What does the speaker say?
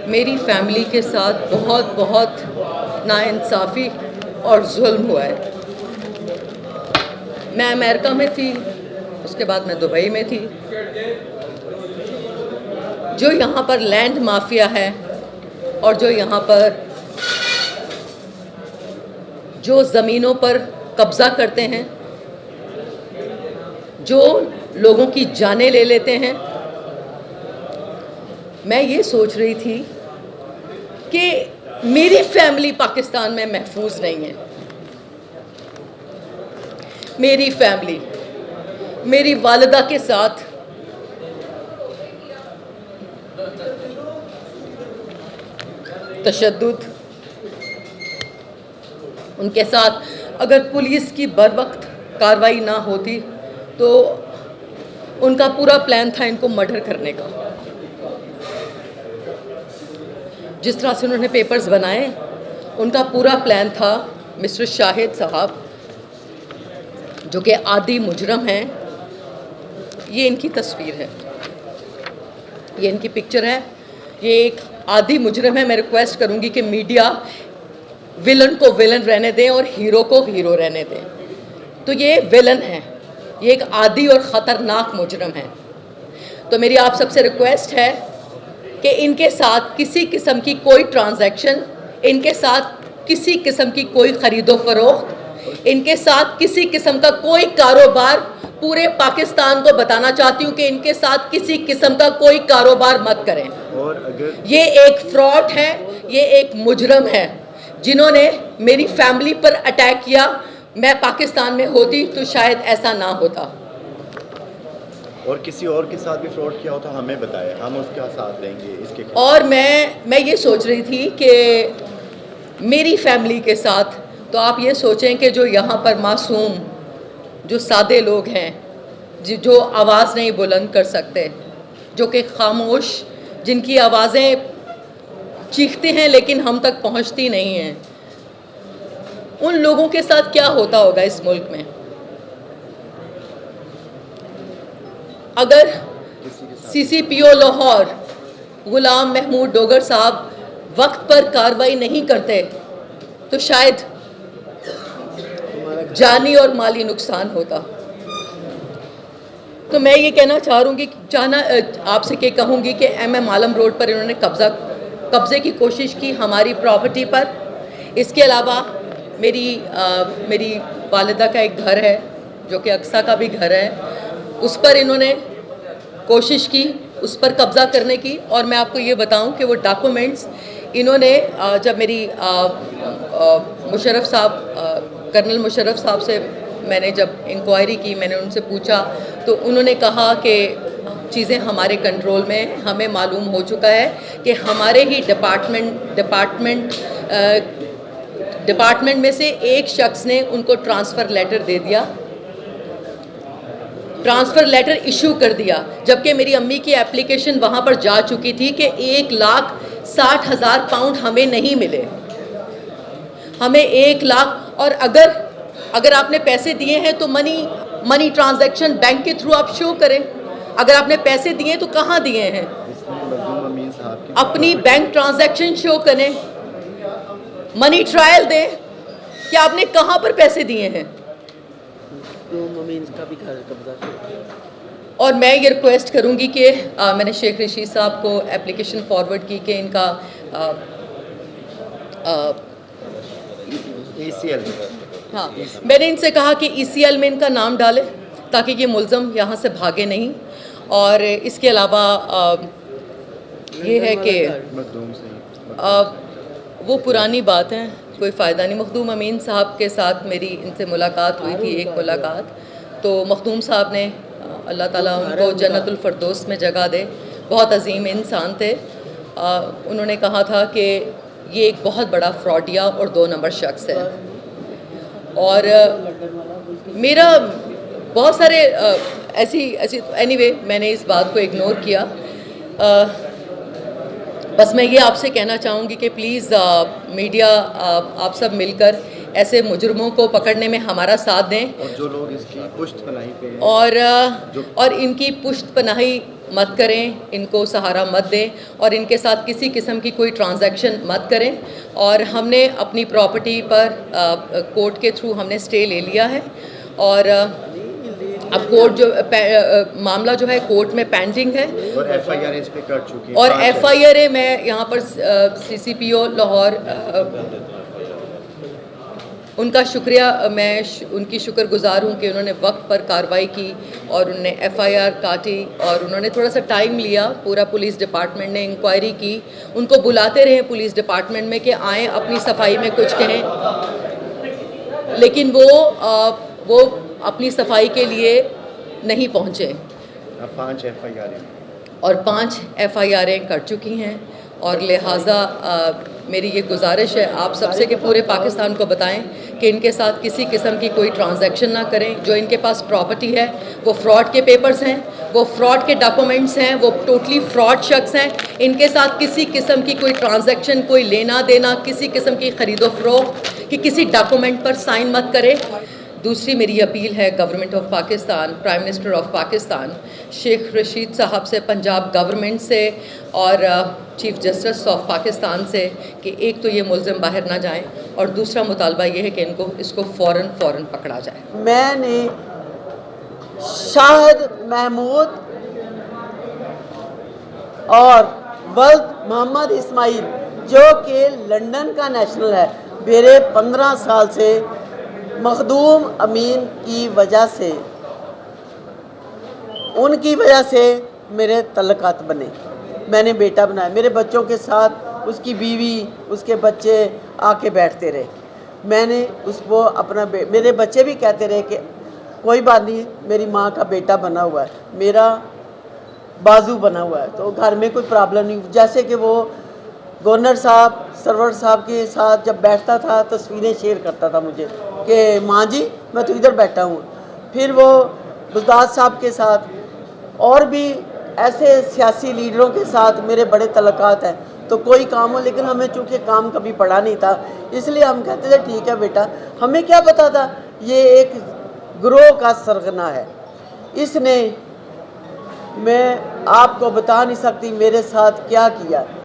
मेरी फैमिली के साथ बहुत बहुत नाइंसाफ़ी और जुल्म हुआ है। मैं अमेरिका में थी, उसके बाद मैं दुबई में थी। जो यहाँ पर लैंड माफिया है और जो यहाँ पर जो ज़मीनों पर कब्ज़ा करते हैं, जो लोगों की जानें ले लेते हैं, मैं ये सोच रही थी कि मेरी फैमिली पाकिस्तान में महफूज नहीं है। मेरी फैमिली, मेरी वालिदा के साथ तशद्दुद, उनके साथ अगर पुलिस की बरवक्त कार्रवाई ना होती तो उनका पूरा प्लान था इनको मर्डर करने का। जिस तरह से उन्होंने पेपर्स बनाए, उनका पूरा प्लान था। मिस्टर शाहिद साहब जो कि आदि मुजरम हैं, ये इनकी तस्वीर है, ये इनकी पिक्चर है। ये एक आदि मुजरम है। मैं रिक्वेस्ट करूंगी कि मीडिया विलन को विलन रहने दें और हीरो को हीरो रहने दें। तो ये विलन है, ये एक आदि और ख़तरनाक मुजरम है। तो मेरी आप सबसे रिक्वेस्ट है कि इनके साथ किसी किस्म की कोई ट्रांजैक्शन, इनके साथ किसी किस्म की कोई ख़रीदो फरोख्त, इनके साथ किसी किस्म का कोई कारोबार, पूरे पाकिस्तान को बताना चाहती हूँ कि इनके साथ किसी किस्म का कोई कारोबार मत करें। और अगर ये एक फ्रॉड है, ये एक मुजरम है जिन्होंने मेरी फैमिली पर अटैक किया। मैं पाकिस्तान में होती तो शायद ऐसा ना होता। और किसी और के साथ भी फ्रॉड किया होता हमें बताएं, हम उसका साथ देंगे इसके। और मैं ये सोच रही थी कि मेरी फैमिली के साथ, तो आप ये सोचें कि जो यहाँ पर मासूम, जो सादे लोग हैं, जो आवाज़ नहीं बुलंद कर सकते, जो कि खामोश, जिनकी आवाज़ें चीखते हैं लेकिन हम तक पहुँचती नहीं हैं, उन लोगों के साथ क्या होता होगा इस मुल्क में। अगर CCPO लाहौर गुलाम महमूद डोगर साहब वक्त पर कार्रवाई नहीं करते तो शायद जानी और माली नुकसान होता। तो मैं ये कहना आपसे क्या कहूँगी कि MM आलम रोड पर इन्होंने कब्ज़े की कोशिश की हमारी प्रॉपर्टी पर। इसके अलावा मेरी वालिदा का एक घर है जो कि अक्सा का भी घर है, उस पर इन्होंने कोशिश की, उस पर कब्ज़ा करने की। और मैं आपको ये बताऊं कि वो डॉक्यूमेंट्स इन्होंने जब मेरी मुशर्रफ साहब, कर्नल मुशर्रफ साहब से मैंने जब इंक्वायरी की, मैंने उनसे पूछा तो उन्होंने कहा कि चीज़ें हमारे कंट्रोल में, हमें मालूम हो चुका है कि हमारे ही डिपार्टमेंट में से एक शख्स ने उनको ट्रांसफ़र लेटर दे दिया, ट्रांसफ़र लेटर इशू कर दिया, जबकि मेरी अम्मी की एप्लीकेशन वहाँ पर जा चुकी थी कि 1,60,000 पाउंड हमें नहीं मिले, हमें 1 लाख। और अगर आपने पैसे दिए हैं तो मनी ट्रांजैक्शन बैंक के थ्रू आप शो करें। अगर आपने पैसे दिए तो कहाँ दिए हैं, अपनी बैंक ट्रांजैक्शन शो करें, मनी ट्रायल दें कि आपने कहाँ पर पैसे दिए हैं। और मैं ये रिक्वेस्ट करूँगी कि मैंने शेख रशीद साहब को एप्लीकेशन फॉरवर्ड की कि इनका ECL, हाँ, मैंने इनसे कहा कि ECL में इनका नाम डालें ताकि ये मुल्ज़म यहाँ से भागे नहीं। और इसके अलावा ये है कि वो पुरानी बात है, कोई फ़ायदा नहीं। मखदूम अमीन साहब के साथ मेरी इनसे मुलाकात हुई थी, एक मुलाकात। तो मखदूम साहब ने, अल्लाह ताला उनको जन्नतुल फ़िरदौस में जगह दे, बहुत अजीम इंसान थे। उन्होंने कहा था कि ये एक बहुत बड़ा फ्रॉडिया और 2 नंबर शख्स है। और मेरा बहुत सारे ऐसी एनीवे मैंने इस बात को इग्नोर किया। बस मैं ये आपसे कहना चाहूँगी कि प्लीज़ मीडिया आप सब मिलकर ऐसे मुजरमों को पकड़ने में हमारा साथ दें, और जो लोग इसकी पुष्ट पनाही पे और इनकी पुष्ट पनाही मत करें, इनको सहारा मत दें और इनके साथ किसी किस्म की कोई ट्रांजैक्शन मत करें। और हमने अपनी प्रॉपर्टी पर कोर्ट के थ्रू हमने स्टे ले लिया है और अब कोर्ट जो मामला जो है कोर्ट में पेंडिंग है और FIR इस पे कर चुकी है। और FIR मैं यहाँ पर CCPO लाहौर उनका शुक्रिया, मैं उनकी शुक्रगुजार हूँ कि उन्होंने वक्त पर कार्रवाई की और उन्होंने FIR काटी और उन्होंने थोड़ा सा टाइम लिया। पूरा पुलिस डिपार्टमेंट ने इंक्वायरी की, उनको बुलाते रहे पुलिस डिपार्टमेंट में कि आएँ अपनी सफाई में कुछ कहें, लेकिन वो अपनी सफाई के लिए नहीं पहुँचे। 5 FIR और 5 FIR कर चुकी हैं और लिहाजा मेरी ये गुजारिश है आप सबसे कि पूरे पाकिस्तान को बताएं कि इनके साथ किसी किस्म की कोई ट्रांजैक्शन ना करें। जो इनके पास प्रॉपर्टी है वो फ्रॉड के पेपर्स हैं, वो फ्रॉड के डॉक्यूमेंट्स हैं, वो टोटली फ्रॉड शख्स हैं। इनके साथ किसी किस्म की कोई ट्रांजैक्शन, कोई लेना देना, किसी किस्म की ख़रीदो फरोख्त कि किसी डॉक्यूमेंट पर साइन मत करें। दूसरी मेरी अपील है government of Pakistan, prime minister of Pakistan Sheikh Rashid साहब से, पंजाब गवर्नमेंट से और चीफ जस्टिस ऑफ पाकिस्तान से कि एक तो ये मुलजिम बाहर ना जाएं और दूसरा मुतालबा ये है कि इसको फ़ौरन पकड़ा जाए। मैंने शाहिद महमूद और वल्द मोहम्मद इस्माइल जो कि लंदन का नेशनल है, मेरे 15 साल से मखदूम अमीन की वजह से, उनकी वजह से मेरे तल्लुकात बने। मैंने बेटा बनाया, मेरे बच्चों के साथ उसकी बीवी, उसके बच्चे आके बैठते रहे। मैंने उसको अपना मेरे बच्चे भी कहते रहे कि कोई बात नहीं, मेरी माँ का बेटा बना हुआ है, मेरा बाजू बना हुआ है, तो घर में कोई प्रॉब्लम नहीं। जैसे कि वो गवर्नर साहब, सरवर साहब के साथ जब बैठता था तस्वीरें शेयर करता था मुझे कि माँ जी मैं तो इधर बैठा हूँ। फिर वो बुज़दाद साहब के साथ और भी ऐसे सियासी लीडरों के साथ मेरे बड़े तल्लुकात हैं। तो कोई काम हो, लेकिन हमें चूँकि काम कभी पड़ा नहीं था, इसलिए हम कहते थे ठीक है बेटा। हमें क्या पता था ये एक ग्रोह का सरगना है। इसने, मैं आपको बता नहीं सकती मेरे साथ क्या किया।